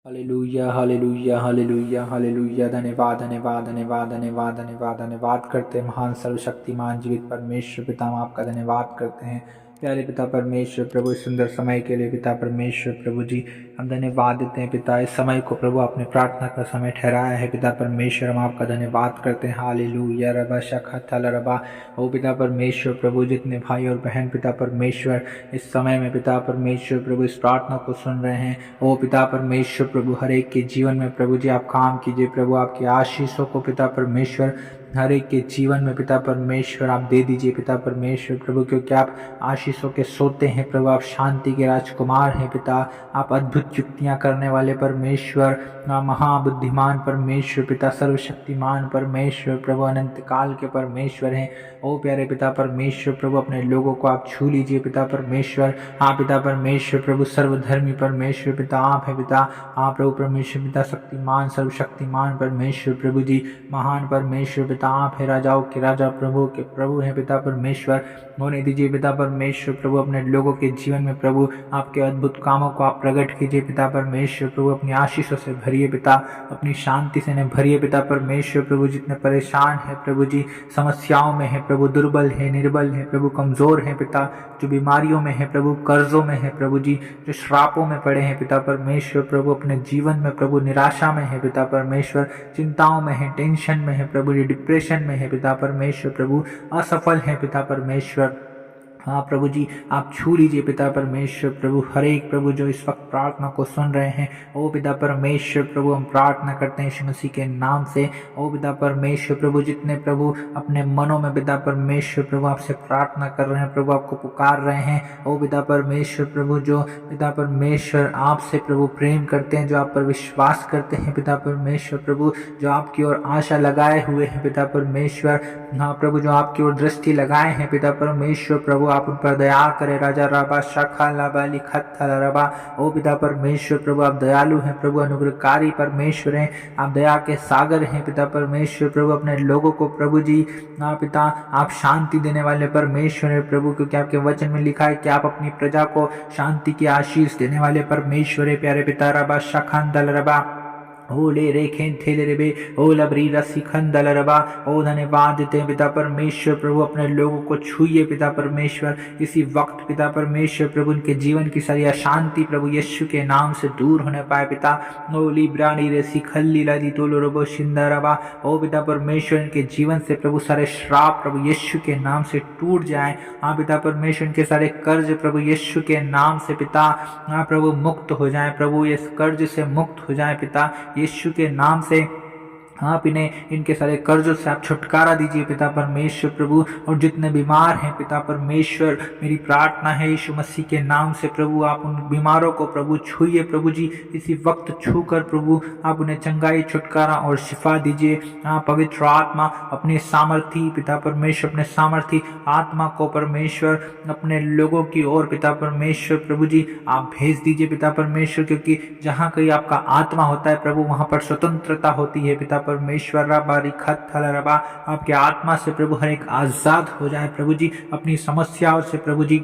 Hallelujah hallelujah hallelujah hallelujah. धन्यवाद धन्यवाद धन्यवाद धन्यवाद धन्यवाद धन्यवाद करते हैं महान सर्वशक्तिमान जीवित परमेश्वर पिता, हम आपका धन्यवाद करते हैं प्यारे पिता परमेश्वर प्रभु, इस सुंदर समय के लिए पिता परमेश्वर प्रभु जी हम धन्यवाद देते हैं पिता। इस समय को प्रभु आपने प्रार्थना का समय ठहराया है पिता परमेश्वर, हम आपका धन्यवाद करते हैं। हालेलुया रबा शखा थल रबा। ओ पिता परमेश्वर प्रभु, जितने भाई और बहन पिता परमेश्वर इस समय में पिता परमेश्वर प्रभु इस प्रार्थना को सुन रहे हैं, ओ पिता परमेश्वर प्रभु हर एक के जीवन में प्रभु जी आप काम कीजिए प्रभु, आपकी आशीषों को पिता परमेश्वर हर एक के जीवन में पिता परमेश्वर आप दे दीजिए पिता परमेश्वर प्रभु, क्योंकि आप आशीषों के सोते हैं प्रभु, आप शांति के राजकुमार हैं पिता, आप अद्भुत युक्तियां करने वाले परमेश्वर, महाबुद्धिमान परमेश्वर पिता, सर्वशक्तिमान परमेश्वर प्रभु, अनंत काल के परमेश्वर हैं। ओ प्यारे पिता परमेश्वर प्रभु, अपने लोगों को आप छू लीजिए पिता परमेश्वर। हाँ पिता परमेश्वर प्रभु, सर्वधर्मी परमेश्वर पिता आप है पिता, आप प्रभु परमेश्वर पिता, शक्तिमान सर्वशक्तिमान परमेश्वर प्रभु जी, महान परमेश्वर पिता आप है, राजाओं के राजा प्रभु के प्रभु हैं पिता परमेश्वर। होने दीजिए पिता परमेश्वर प्रभु अपने लोगों के जीवन में प्रभु, आपके अद्भुत कामों को आप प्रकट कीजिए पिता परमेश्वर प्रभु, अपनी आशीषों से भरिए पिता, अपनी शांति से न भरिए पिता परमेश्वर प्रभु। जितने परेशान है प्रभु जी, समस्याओं में है प्रभु, दुर्बल है, निर्बल है प्रभु, कमजोर है पिता, जो बीमारियों में है प्रभु, कर्जों में है प्रभु जी, जो श्रापों में पड़े हैं पिता परमेश्वर प्रभु, अपने जीवन में प्रभु निराशा में है पिता परमेश्वर, चिंताओं में है, टेंशन में है प्रभु जी, डिप्रेशन में है पिता परमेश्वर प्रभु, असफल है पिता परमेश्वर। हाँ प्रभु जी आप छू लीजिए पिता परमेश्वर प्रभु हर एक प्रभु जो इस वक्त प्रार्थना को सुन रहे हैं। ओ पिता परमेश्वर प्रभु हम प्रार्थना करते हैं यीशु मसीह के नाम से। ओ पिता परमेश्वर प्रभु, जितने प्रभु अपने मनों में पिता परमेश्वर प्रभु आपसे प्रार्थना कर रहे हैं प्रभु, आपको पुकार रहे हैं, ओ पिता परमेश्वर प्रभु, जो पिता परमेश्वर आपसे प्रभु प्रेम करते हैं, जो आप पर विश्वास करते हैं पिता परमेश्वर प्रभु, जो आपकी ओर आशा लगाए हुए हैं पिता परमेश्वर। हाँ प्रभु, जो आपकी ओर दृष्टि लगाए हैं पिता परमेश्वर प्रभु, आप उन पर दया करें। राजा रबा शाखा लाबा लिखा रबा। ओ पिता परमेश्वर प्रभु आप दयालु हैं प्रभु, अनुग्रहकारी परमेश्वर हैं, आप दया के सागर हैं पिता परमेश्वर प्रभु। अपने लोगों को प्रभु जी पिता आप शांति देने वाले परमेश्वर हैं प्रभु, क्योंकि आपके वचन में लिखा है कि आप अपनी प्रजा को शांति की आशीष देने वाले परमेश्वर है। प्यारे पिता रबा शाखांदल रबा ओले रेखें थेले रेबे ओ लबरी रसी खंदल रबा। ओ धन्यवाद देते हैं पिता परमेश्वर प्रभु, अपने लोगों को छूइए पिता परमेश्वर इसी वक्त पिता परमेश्वर प्रभु, उनके जीवन की सारी अशांति प्रभु यीशु के नाम से दूर होने पाए पिता। ओ लिब्रानी रेसी खल्ली लादी तोलो रबो शिंदा रबा। ओ पिता परमेश्वर इनके जीवन से प्रभु सारे श्राप प्रभु यीशु के नाम से टूट जाए। हाँ पिता परमेश्वर इनके सारे कर्ज प्रभु यीशु के नाम से पिता हाँ प्रभु मुक्त हो जाए प्रभु, इस कर्ज से मुक्त हो जाए पिता यीशु के नाम से। आप इन्हें इनके सारे कर्जों से आप छुटकारा दीजिए पिता परमेश्वर प्रभु। और जितने बीमार हैं पिता परमेश्वर, मेरी प्रार्थना है यीशु मसीह के नाम से प्रभु, आप उन बीमारों को प्रभु छूइए प्रभु जी, इसी वक्त छूकर प्रभु आप उन्हें चंगाई छुटकारा और शिफा दीजिए। आप पवित्र आत्मा अपने सामर्थी पिता परमेश्वर, अपने सामर्थी आत्मा को परमेश्वर अपने लोगों की ओर पिता परमेश्वर प्रभु जी आप भेज दीजिए पिता परमेश्वर, क्योंकि जहाँ कहीं आपका आत्मा होता है प्रभु वहाँ पर स्वतंत्रता होती है पिता परमेश्वर। रबा रिखत थल रबा, आपके आत्मा से प्रभु हर एक आजाद हो जाए प्रभु जी, अपनी समस्याओं से प्रभु जी,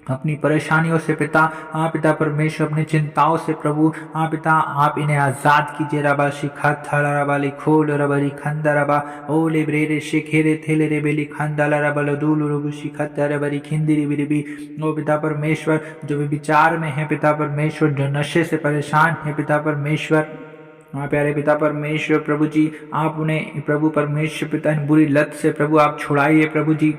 अपनी परेशानियों से पिता हाँ पिता परमेश्वर, अपनी चिंताओं से प्रभु हाँ पिता आप इन्हें आजाद कीजिए। रबा शिखा थल रबा लिखोल रबा लिखंदा रबा ओ ले ब्रेरे शिखेरे थेले रे बेली खंदा रबा लदूल रबु शिखा रबा लिखिंदी रिबी। ओ पिता परमेश्वर, जो भी विचार में है पिता परमेश्वर, जो नशे से परेशान है पिता परमेश्वर, हाँ प्यारे पिता परमेश्वर प्रभु जी आप उन्हें प्रभु परमेश्वर पिता इन बुरी लत से प्रभु आप छुड़ाइए प्रभु जी।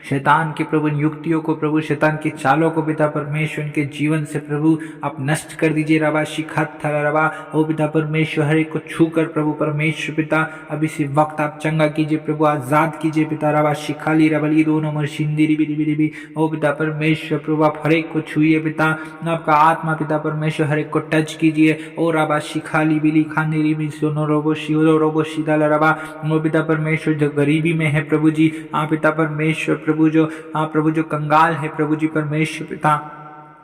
शैतान की प्रभु युक्तियों को प्रभु, शैतान की चालों को पिता परमेश्वर इनके जीवन से प्रभु आप नष्ट कर दीजिए। रबा शिखत थल रबा ओ पिता परमेश्वर, हर एक को छू कर प्रभु परमेश्वर पिता अब इसी वक्त आप चंगा कीजिए प्रभु, आजाद कीजिए पिता। रबा शिखाली रबली दोनों मर शिंदी रिबी रिबी रिबी। ओ पिता परमेश्वर प्रभु आप हर एक को छूइए पिता, आपका आत्मा पिता परमेश्वर हर एक को टच कीजिए। ओ रबा शिखाली बिली खानी रिबी सोनो रोबो शिवो रोबो शिदाल रबा। ओ पिता परमेश्वर जो गरीबी में है प्रभु जी, आप पिता परमेश्वर प्रभु जो हाँ प्रभु जो कंगाल है प्रभु जी परमेश्वर पिता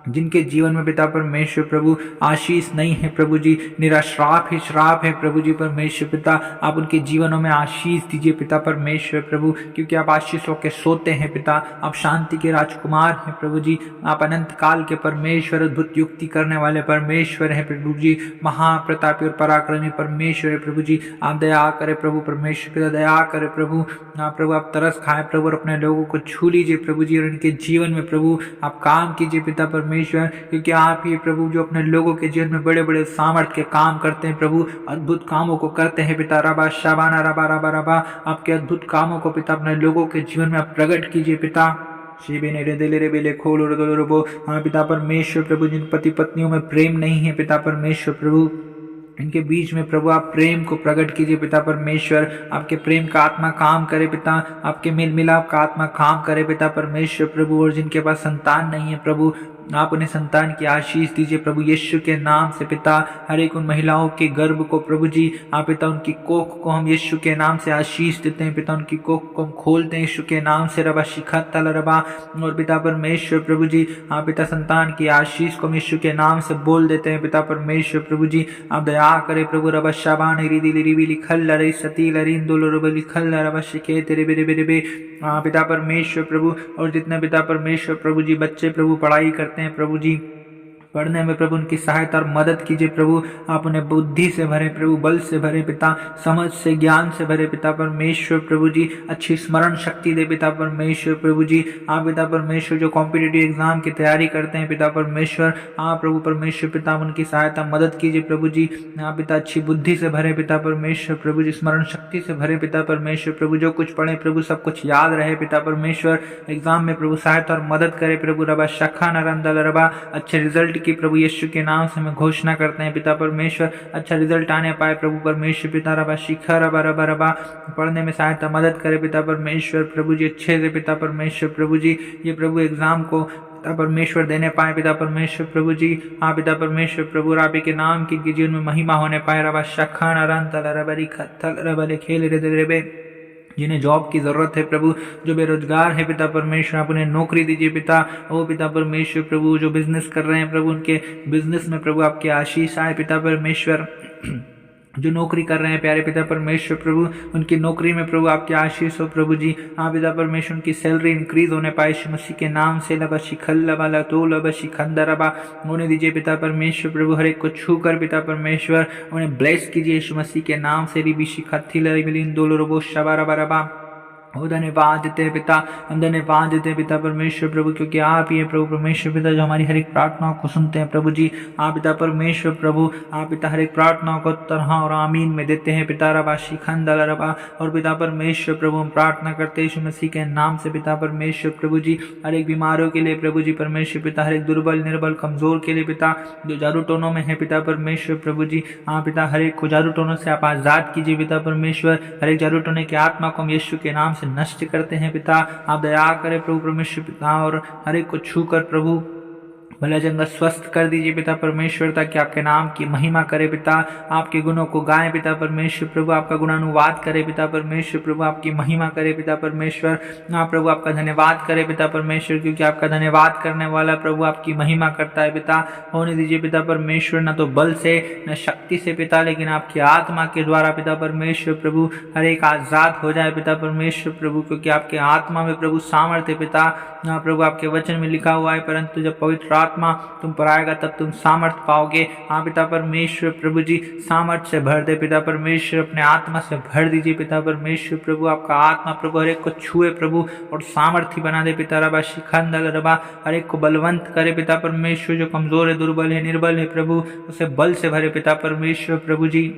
जिनके जीवन में पिता परमेश्वर प्रभु आशीष नहीं है प्रभु जी, निराश्राप ही श्राप है प्रभु जी परमेश्वर पिता, आप उनके जीवनों में आशीष दीजिए पिता परमेश्वर प्रभु, क्योंकि आप आशीषों के सोते हैं पिता, आप शांति के राजकुमार हैं प्रभु जी, आप अनंत काल के परमेश्वर, अद्भुत युक्ति करने वाले परमेश्वर हैं प्रभु जी, महाप्रतापी और पराक्रमी परमेश्वर है प्रभु जी। आप दया करे प्रभु परमेश्वर पिता, दया करे प्रभु, प्रभु आप तरस खाए प्रभु और अपने लोगों को छू लीजिए प्रभु जी, और इनके जीवन में प्रभु आप काम कीजिए पिता परमेश्वर, क्योंकि आप ही प्रभु जो अपने लोगों के जीवन में बड़े बड़े सामर्थ्य के काम करते हैं प्रभु, अद्भुत कामों को करते हैं पिता, रबा शाबाना रबा रबा रबा, आपके अद्भुत कामों को पिता अपने लोगों के जीवन में आप प्रकट कीजिए पिता। पिता परमेश्वर प्रभु, जिन पति पत्नियों में प्रेम नहीं है पिता परमेश्वर प्रभु, इनके बीच में प्रभु आप प्रेम को प्रकट कीजिए पिता परमेश्वर, आपके प्रेम का आत्मा काम करे पिता, आपके मेल मिलाप का आत्मा काम करे पिता परमेश्वर प्रभु, और जिनके पास संतान नहीं है प्रभु, आप उन्हें संतान की आशीष दीजिए प्रभु यीशु के नाम से पिता। हर एक उन महिलाओं के गर्भ को प्रभु जी आप पिता, उनकी कोख को हम यीशु के नाम से आशीष देते हैं पिता, उनकी कोख को हम खोलते हैं यीशु के नाम से, रबा शिखा तल रबा, और पिता परमेश्वर प्रभु जी आप पिता संतान की आशीष को हम यीशु के नाम से बोल देते हैं पिता परमेश्वर प्रभु जी। आप दया करे प्रभु, रबा शाबान रिदी रिबी लिखल रे सती लरिंदुल रब लिखल रबा शिखे तेरे बेरे बेरे बे, पिता परमेश्वर प्रभु, और जितने पिता परमेश्वर प्रभु जी बच्चे प्रभु पढ़ाई करते हैं प्रभु जी, पढ़ने में प्रभु उनकी सहायता और मदद कीजिए प्रभु, आप उन्हें बुद्धि से भरे प्रभु, बल से भरे पिता, समझ से ज्ञान से भरे पिता परमेश्वर प्रभु जी, अच्छी स्मरण शक्ति दे पिता परमेश्वर प्रभु जी। आप पिता परमेश्वर जो कॉम्पिटिटिव एग्जाम की तैयारी करते हैं पिता परमेश्वर, आप प्रभु परमेश्वर पिता उनकी सहायता मदद कीजिए प्रभु जी। आप पिता अच्छी बुद्धि से भरे पिता परमेश्वर प्रभु जी, स्मरण शक्ति से भरे पिता परमेश्वर प्रभु, जो कुछ पढ़े प्रभु सब कुछ याद रहे पिता परमेश्वर, एग्जाम में प्रभु सहायता और मदद करे प्रभु, रबा शखा नरंदल रबा, अच्छे रिजल्ट की प्रभु यीशु के नाम से मैं घोषणा करते हैं पिता परमेश्वर, अच्छा रिजल्ट आने पाए प्रभु परमेश्वर पिता, रबा शिखा रबा रबा रबा, पढ़ने में सहायता मदद करे पिता परमेश्वर प्रभु जी, अच्छे से पिता परमेश्वर प्रभु जी, ये प्रभु एग्जाम को पिता परमेश्वर देने पाए पिता परमेश्वर प्रभु जी। हाँ पिता परमेश्वर प्रभु, राबी के नाम की जीवन में महिमा होने पाए, रबा शखा नरंतल रबरी खत्तल रबले खेल रे, जिन्हें जॉब की ज़रूरत है प्रभु, जो बेरोजगार है पिता परमेश्वर आप उन्हें नौकरी दीजिए पिता। ओ पिता परमेश्वर प्रभु, जो बिजनेस कर रहे हैं प्रभु उनके बिजनेस में प्रभु आपकी आशीष आए पिता परमेश्वर, जो नौकरी कर रहे हैं प्यारे पिता परमेश्वर प्रभु, उनकी नौकरी में प्रभु आपकी आशीष हो प्रभु जी। हाँ पिता परमेश्वर, उनकी सैलरी इंक्रीज होने पाए यीशु मसीह के नाम से, लबा शिखल लबा लतो लबा शिखंदरबा होने दीजिए पिता परमेश्वर प्रभु, हर एक को छू कर पिता परमेश्वर उन्हें ब्लेस कीजिए यीशु मसीह के नाम से, रिबी शिखथी लरिबिलिन दोलो रोबो शबा रबा रबा। हो धन्यवाद देते हैं पिता, हम धन्यवाद देते हैं पिता परमेश्वर प्रभु, क्योंकि आप ही प्रभु परमेश्वर पिता जो हमारी हर एक प्रार्थनाओं को सुनते हैं प्रभु जी। आप पिता परमेश्वर प्रभु, आप पिता हर एक प्रार्थनाओं को तरह और आमीन में देते हैं पिता, रबा शिखंदल रबा। और पिता परमेश्वर प्रभु हम प्रार्थना करते हैं यीशु मसीह के नाम से पिता परमेश्वर प्रभु जी, हर एक बीमारों के लिए प्रभु जी परमेश्वर पिता, हर एक दुर्बल निर्बल कमजोर के लिए पिता, जो जादू टोनों में है पिता परमेश्वर प्रभु जी। हाँ पिता, हर एक को जादू टोनों से आप आजाद कीजिए पिता परमेश्वर, हर एक जादू टोने की आत्मा को हम यीशु के नाम से नष्ट करते हैं पिता। आप दया करें प्रभु परमेश्वर पिता, और हर एक को छू कर प्रभु भला जंगा स्वस्थ कर दीजिए पिता परमेश्वर, ताकि आपके नाम की महिमा करे पिता, आपके गुणों को गाएं पिता परमेश्वर प्रभु, आपका गुणानुवाद करे पिता परमेश्वर प्रभु, आपकी महिमा करे पिता परमेश्वर। हाँ प्रभु, आपका धन्यवाद करे पिता परमेश्वर, क्योंकि आपका धन्यवाद करने वाला प्रभु आपकी महिमा करता है पिता। होने दीजिए पिता परमेश्वर, न तो बल से न शक्ति से पिता, लेकिन आपकी आत्मा के द्वारा पिता परमेश्वर प्रभु, हर एक आजाद हो जाए पिता परमेश्वर प्रभु, क्योंकि आपके आत्मा में प्रभु सामर्थ्य पिता। हाँ प्रभु, आपके वचन में लिखा हुआ है, परंतु जब पवित्र आत्मा तुम पर आएगा तब तुम सामर्थ्य पाओगे। हाँ पिता परमेश्वर प्रभु जी, सामर्थ्य से भर दे पिता परमेश्वर, अपने आत्मा से भर दीजिए पिता परमेश्वर प्रभु, आपका आत्मा प्रभु हर एक को छुए प्रभु और सामर्थ्य बना दे पिता, रबा शिखंदल रबा, हर एक को बलवंत करे पिता परमेश्वर, जो कमजोर है दुर्बल है निर्बल है प्रभु, उसे बल से भरे पिता परमेश्वर प्रभु जी।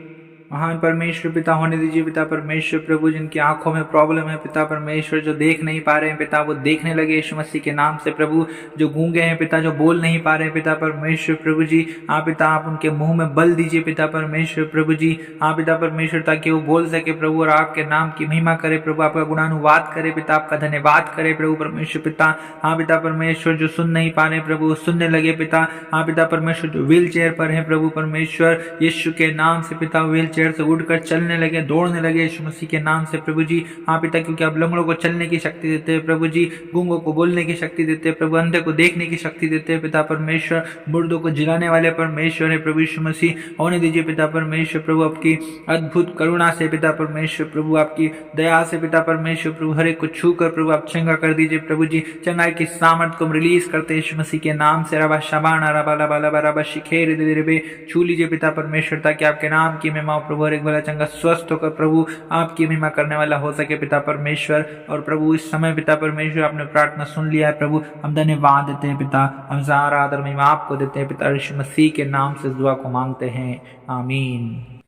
महान परमेश्वर पिता, होने दीजिए पिता परमेश्वर प्रभु, जिनकी आंखों में प्रॉब्लम है पिता परमेश्वर, जो देख नहीं पा रहे हैं पिता, वो देखने लगे यीशु मसीह के नाम से प्रभु। जो गूंगे हैं पिता, जो बोल नहीं पा रहे हैं पिता परमेश्वर प्रभु जी, आप पिता आप उनके मुंह में बल दीजिए पिता परमेश्वर प्रभु जी। आप पिता परमेश्वर, ताकि वो बोल सके प्रभु और आपके नाम की महिमा करे प्रभु, आपका गुणानुवाद करे पिता, आपका धन्यवाद करे प्रभु परमेश्वर पिता। हाँ पिता परमेश्वर, जो सुन नहीं पा रहे प्रभु सुनने लगे पिता। हाँ पिता परमेश्वर, जो व्हील चेयर पर है प्रभु परमेश्वर, यीशु के नाम से पिता व्हील चेयर से उठकर चलने लगे, दौड़ने लगे यीशु मसीह के नाम से प्रभु जी। हाँ पिता, क्योंकि आप लंगड़ों को चलने की शक्ति देते हैं प्रभु जी, गूंगों को बोलने की शक्ति देते हैं प्रभु, अंधे को देखने की शक्ति देते हैं पिता परमेश्वर, मुर्दों को जिलाने वाले परमेश्वर है प्रभु यीशु मसीह। होने दीजिए पिता परमेश्वर प्रभु आपकी अद्भुत करुणा से पिता परमेश्वर प्रभु, आपकी दया से पिता परमेश्वर प्रभु, हर एक को छू कर प्रभु आप चंगा कर दीजिए प्रभु जी। चंगाई की सामर्थ को रिलीज करते यीशु मसीह के नाम से। रबा शबाना रबा लबा लबा रबा शिखेर दे रे, छू लीजिए पिता परमेश्वर, ताकि आपके नाम की महिमा प्रभु, हर एक भला चंगा स्वस्थ होकर प्रभु आपकी महिमा करने वाला हो सके पिता परमेश्वर। और प्रभु इस समय पिता परमेश्वर आपने प्रार्थना सुन लिया है प्रभु, हम धन्यवाद देते हैं पिता, हम सारा आदर महिमा आपको देते हैं पिता, यीशु मसीह के नाम से दुआ को मांगते हैं, आमीन।